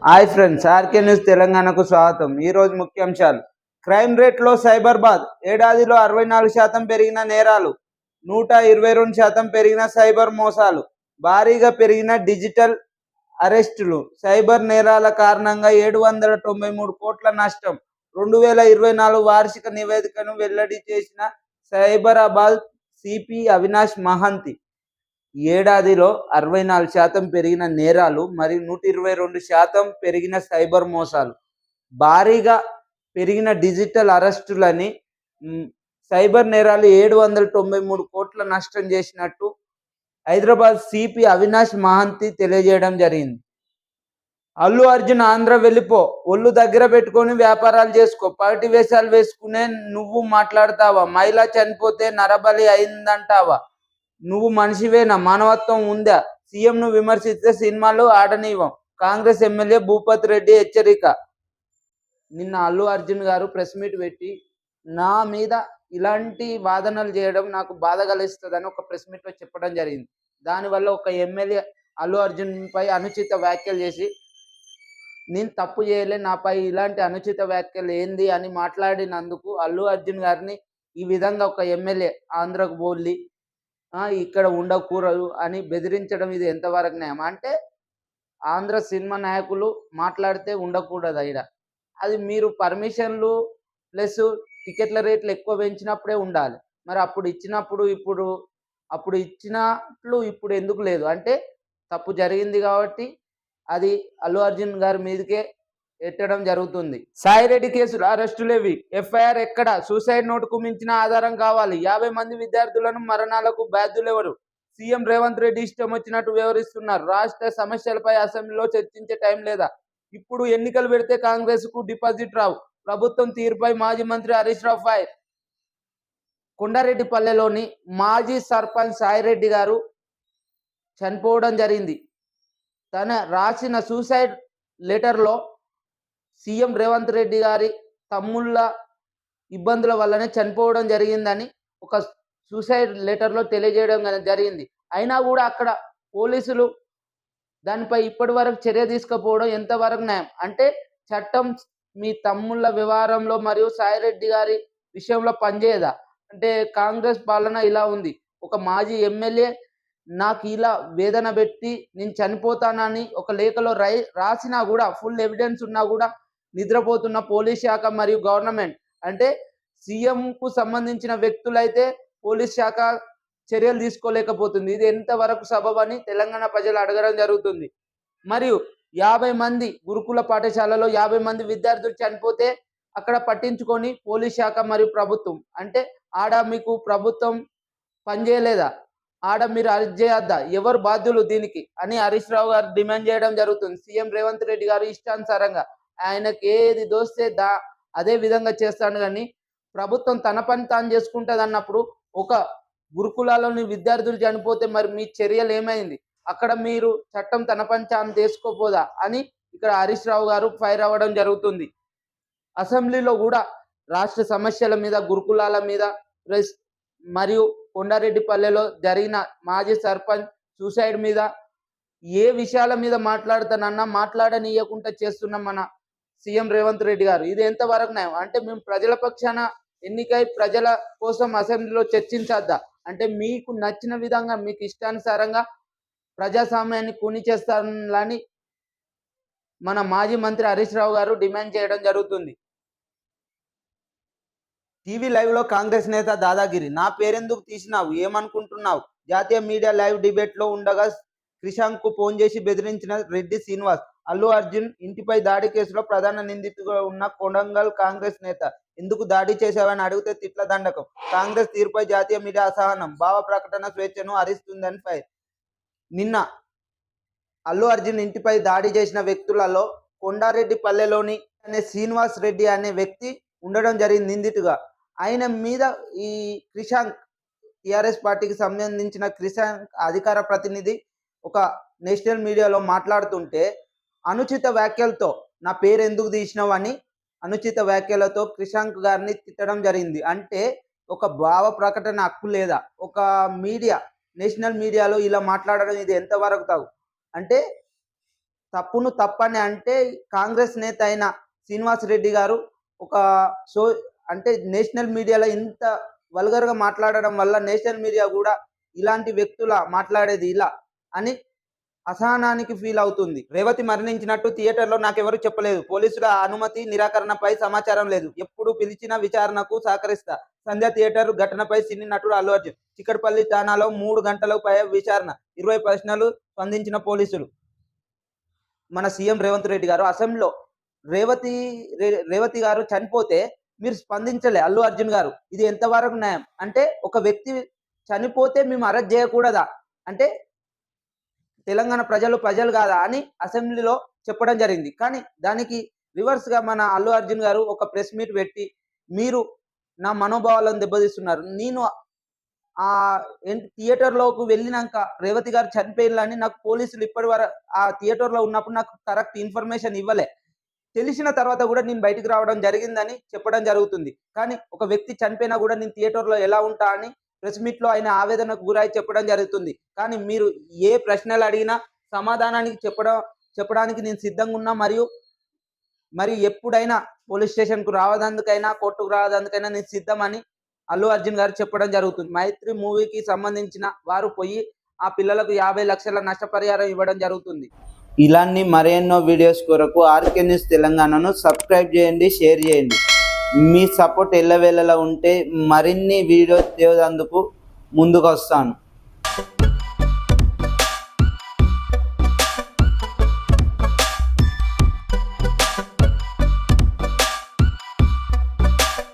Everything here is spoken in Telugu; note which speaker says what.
Speaker 1: హాయ్ ఫ్రెండ్స్, ఆర్కే న్యూస్ తెలంగాణకు స్వాగతం. ఈరోజు ముఖ్యాంశాలు. క్రైమ్ రేట్లో సైబరాబాద్ ఏడాదిలో 64% పెరిగిన నేరాలు, 122% పెరిగిన సైబర్ మోసాలు, భారీగా పెరిగిన డిజిటల్ అరెస్టులు, సైబర్ నేరాల కారణంగా 793 కోట్ల నష్టం. 2024 వార్షిక నివేదికను వెల్లడి చేసిన సైబరాబాద్ సిపి అవినాష్ మహంతి. ఏడాదిలో 64% పెరిగిన నేరాలు మరియు 122% పెరిగిన సైబర్ మోసాలు, భారీగా పెరిగిన డిజిటల్ అరెస్టులని, సైబర్ నేరాలు 793 కోట్ల నష్టం చేసినట్టు హైదరాబాద్ సిపి అవినాష్ మహంతి తెలియజేయడం జరిగింది. అల్లు అర్జున్ ఆంధ్ర వెళ్ళిపో, ఒళ్ళు దగ్గర పెట్టుకొని వ్యాపారాలు చేసుకో, పగటి వేషాలు వేసుకునే నువ్వు మాట్లాడతావా? మహిళ చనిపోతే నరబలి అయిందంటావా? నువ్వు మనిషివేనా? మానవత్వం ఉందా? సీఎంను విమర్శిస్తే సినిమాలు ఆడనివ్వం, కాంగ్రెస్ ఎమ్మెల్యే భూపత్ రెడ్డి హెచ్చరిక. నిన్న అల్లు అర్జున్ గారు ప్రెస్ మీట్ పెట్టి నా మీద ఇలాంటి వాదనలు చేయడం నాకు బాధ కలిగిస్తుందని ఒక ప్రెస్ మీట్లో చెప్పడం జరిగింది. దానివల్ల ఒక ఎమ్మెల్యే అల్లు అర్జున్ పై అనుచిత వ్యాఖ్యలు చేసి, నేను తప్పు చేయలే, నాపై ఇలాంటి అనుచిత వ్యాఖ్యలు ఏంది అని మాట్లాడినందుకు అల్లు అర్జున్ గారిని ఈ విధంగా ఒక ఎమ్మెల్యే ఆంధ్రకు బోల్లి ఇక్కడ ఉండకూడదు అని బెదిరించడం ఇది ఎంతవరకు న్యాయం? అంటే ఆంధ్ర సినిమా నాయకులు మాట్లాడితే ఉండకూడదు ఇక్కడ. అది మీరు పర్మిషన్లు ప్లస్ టికెట్ల రేట్లు ఎక్కువ పెంచినప్పుడే ఉండాలి. మరి అప్పుడు ఇచ్చినట్లు ఇప్పుడు ఎందుకు లేదు? అంటే తప్పు జరిగింది కాబట్టి అది అల్లు అర్జున్ గారి మీదకే ఎత్తడం జరుగుతుంది. సాయిరెడ్డి కేసులు అరెస్టులేవి, ఎఫ్ఐఆర్ ఎక్కడ? సూసైడ్ నోటుకు మించిన ఆధారం కావాలి. 50 మంది విద్యార్థులను మరణాలకు బాధ్యులెవరు? సీఎం రేవంత్ రెడ్డి ఇష్టం వచ్చినట్టు వ్యవహరిస్తున్నారు. రాష్ట్ర సమస్యలపై అసెంబ్లీలో చర్చించే టైం లేదా? ఇప్పుడు ఎన్నికలు పెడితే కాంగ్రెస్ కు డిపాజిట్ రావు. ప్రభుత్వం తీరుపై మాజీ మంత్రి హరీష్ రావు ఫైర్. కొండారెడ్డిపల్లెలోని మాజీ సర్పంచ్ సాయిరెడ్డి గారు చనిపోవడం జరిగింది. తన రాసిన సూసైడ్ లెటర్లో సీఎం రేవంత్ రెడ్డి గారి తమ్ముళ్ళ ఇబ్బందుల వల్లనే చనిపోవడం జరిగిందని ఒక సూసైడ్ లెటర్లో తెలియజేయడం జరిగింది. అయినా కూడా అక్కడ పోలీసులు దానిపై ఇప్పటి వరకు చర్య తీసుకపోవడం ఎంతవరకు న్యాయం? అంటే చట్టం మీ తమ్ముళ్ళ వ్యవహారంలో మరియు సాయిరెడ్డి గారి విషయంలో పనిచేయదా? అంటే కాంగ్రెస్ పాలన ఇలా ఉంది. ఒక మాజీ ఎమ్మెల్యే నాకు ఇలా వేదన పెట్టి నేను చనిపోతానని ఒక లేఖలో రాసినా కూడా, ఫుల్ ఎవిడెన్స్ ఉన్నా కూడా నిద్రపోతున్న పోలీస్ శాఖ మరియు గవర్నమెంట్, అంటే సీఎంకు సంబంధించిన వ్యక్తులైతే పోలీస్ శాఖ చర్యలు తీసుకోలేకపోతుంది. ఇది ఎంతవరకు సబబని తెలంగాణ ప్రజలు అడగడం జరుగుతుంది. మరియు 50 మంది గురుకుల పాఠశాలలో 50 మంది విద్యార్థులు చనిపోతే అక్కడ పట్టించుకొని పోలీస్ శాఖ మరియు ప్రభుత్వం, అంటే ఆడ మీకు ప్రభుత్వం పనిచేయలేదా? ఆడ మీరు అరెస్ట్ చేయొద్దా? ఎవరు బాధ్యులు దీనికి అని హరీష్ రావు గారు డిమాండ్ చేయడం జరుగుతుంది. సీఎం రేవంత్ రెడ్డి గారు ఇష్టానుసారంగా ఆయనకి ఏది దోస్తే అదే విధంగా చేస్తాడు. కానీ ప్రభుత్వం తన పని తాను చేసుకుంటుంది అన్నప్పుడు ఒక గురుకులాలోని విద్యార్థులు చనిపోతే మరి మీ చర్యలు ఏమైంది? అక్కడ మీరు చట్టం తన పని తాను చేసుకోపోదా అని ఇక్కడ హరీష్ రావు గారు ఫైర్ అవ్వడం జరుగుతుంది. అసెంబ్లీలో కూడా రాష్ట్ర సమస్యల మీద, గురుకులాల మీద మరియు కొండారెడ్డిపల్లెలో జరిగిన మాజీ సర్పంచ్ సూసైడ్ మీద, ఏ విషయాల మీద మాట్లాడతానన్నా మాట్లాడనీయకుండా చేస్తున్న మన సీఎం రేవంత్ రెడ్డి గారు, ఇది ఎంతవరకు న్యాయం? అంటే మేము ప్రజల పక్షాన ఎన్నికై ప్రజల కోసం అసెంబ్లీలో చర్చించద్దా? అంటే మీకు నచ్చిన విధంగా మీకు ఇష్టానుసారంగా ప్రజాస్వామ్యాన్ని కూని చేస్తారని మన మాజీ మంత్రి హరీష్ రావు గారు డిమాండ్ చేయడం జరుగుతుంది. టీవీ లైవ్లో కాంగ్రెస్ నేత దాదాగిరి, నా పేరెందుకు తీసినావు, ఏమనుకుంటున్నావు? జాతీయ మీడియా లైవ్ డిబేట్లో ఉండగా క్రిషాంక్కు ఫోన్ చేసి బెదిరించిన రెడ్డి శ్రీనివాస్. అల్లు అర్జున్ ఇంటిపై దాడి కేసులో ప్రధాన నిందితుగా ఉన్న కొడంగల్ కాంగ్రెస్ నేత ఎందుకు దాడి చేశావని అడిగితే తిట్ల దండకం. కాంగ్రెస్ తీరుపై జాతీయ మీడియా అసహనం, భావ ప్రకటన స్వేచ్ఛను హరిస్తుందని ఫైర్. నిన్న అల్లు అర్జున్ ఇంటిపై దాడి చేసిన వ్యక్తులలో కొండారెడ్డిపల్లెలోని అనే శ్రీనివాస్ రెడ్డి అనే వ్యక్తి ఉండడం జరిగింది నిందితుగా. ఆయన మీద ఈ క్రిషాంక్, టిఆర్ఎస్ పార్టీకి సంబంధించిన క్రిషాంక్ అధికార ప్రతినిధి ఒక నేషనల్ మీడియాలో మాట్లాడుతుంటే అనుచిత వ్యాఖ్యలతో నా పేరు ఎందుకు తీసినావు అని అనుచిత వ్యాఖ్యలతో క్రిషాంక్ గారిని తిట్టడం జరిగింది. అంటే ఒక భావ ప్రకటన హక్కు లేదా? ఒక మీడియా, నేషనల్ మీడియాలో ఇలా మాట్లాడడం ఇది ఎంతవరకు తగు? అంటే తప్పును తప్పని అంటే కాంగ్రెస్ నేత అయిన శ్రీనివాస్ రెడ్డి గారు ఒక షో అంటే నేషనల్ మీడియాలో ఇంత వల్గర్గా మాట్లాడడం వల్ల నేషనల్ మీడియా కూడా ఇలాంటి వ్యక్తుల మాట్లాడేది ఇలా అని అసహనానికి ఫీల్ అవుతుంది. రేవతి మరణించినట్టు థియేటర్లో నాకెవరు చెప్పలేదు. పోలీసుల అనుమతి నిరాకరణపై సమాచారం లేదు. ఎప్పుడు పిలిచిన విచారణకు సహకరిస్తా. సంధ్య థియేటర్ ఘటనపై సినీ నటుడు అల్లు అర్జున్. చిక్కడపల్లి ఠాణాలో 3 గంటలకు పై విచారణ, 20 ప్రశ్నలు స్పందించిన పోలీసులు. మన సీఎం రేవంత్ రెడ్డి గారు అసెంబ్లీలో రేవతి గారు చనిపోతే మీరు స్పందించలే అల్లు అర్జున్ గారు. ఇది ఎంతవరకు న్యాయం? అంటే ఒక వ్యక్తి చనిపోతే మేము అరెస్ట్ చేయకూడదా? అంటే తెలంగాణ ప్రజలు కాదా అని అసెంబ్లీలో చెప్పడం జరిగింది. కానీ దానికి రివర్స్గా మన అల్లు అర్జున్ గారు ఒక ప్రెస్ మీట్ పెట్టి మీరు నా మనోభావాలను దెబ్బతీస్తున్నారు. నేను ఆ థియేటర్లోకి వెళ్ళినాక రేవతి గారు చనిపోయిందని నాకు పోలీసులు ఇప్పటి వరకు ఆ థియేటర్లో ఉన్నప్పుడు నాకు కరెక్ట్ ఇన్ఫర్మేషన్ ఇవ్వలే. తెలిసిన తర్వాత కూడా నేను బయటికి రావడం జరిగిందని చెప్పడం జరుగుతుంది. కానీ ఒక వ్యక్తి చనిపోయినా కూడా నేను థియేటర్లో ఎలా ఉంటా అని ప్రెస్ మీట్లో ఆయన ఆవేదనకు గురై చెప్పడం జరుగుతుంది. కానీ మీరు ఏ ప్రశ్నలు అడిగినా సమాధానానికి చెప్పడానికి నేను సిద్ధంగా ఉన్నా. మరియు ఎప్పుడైనా పోలీస్ స్టేషన్కు రావడానికైనా కోర్టుకు రావడానికైనా నేను సిద్ధమని అల్లు అర్జున్ గారు చెప్పడం జరుగుతుంది. మైత్రి మూవీకి సంబంధించిన వారు పోయి ఆ పిల్లలకు 50 లక్షల నష్టపరిహారం ఇవ్వడం జరుగుతుంది. ఇలాంటి మరెన్నో వీడియోస్ కొరకు ఆర్కే న్యూస్ తెలంగాణను సబ్స్క్రైబ్ చేయండి, షేర్ చేయండి. మీ సపోర్ట్ ఎల్లవేళలా ఉంటే మరిన్ని వీడియోస్ తేవడానికి ముందుకు వస్తాను.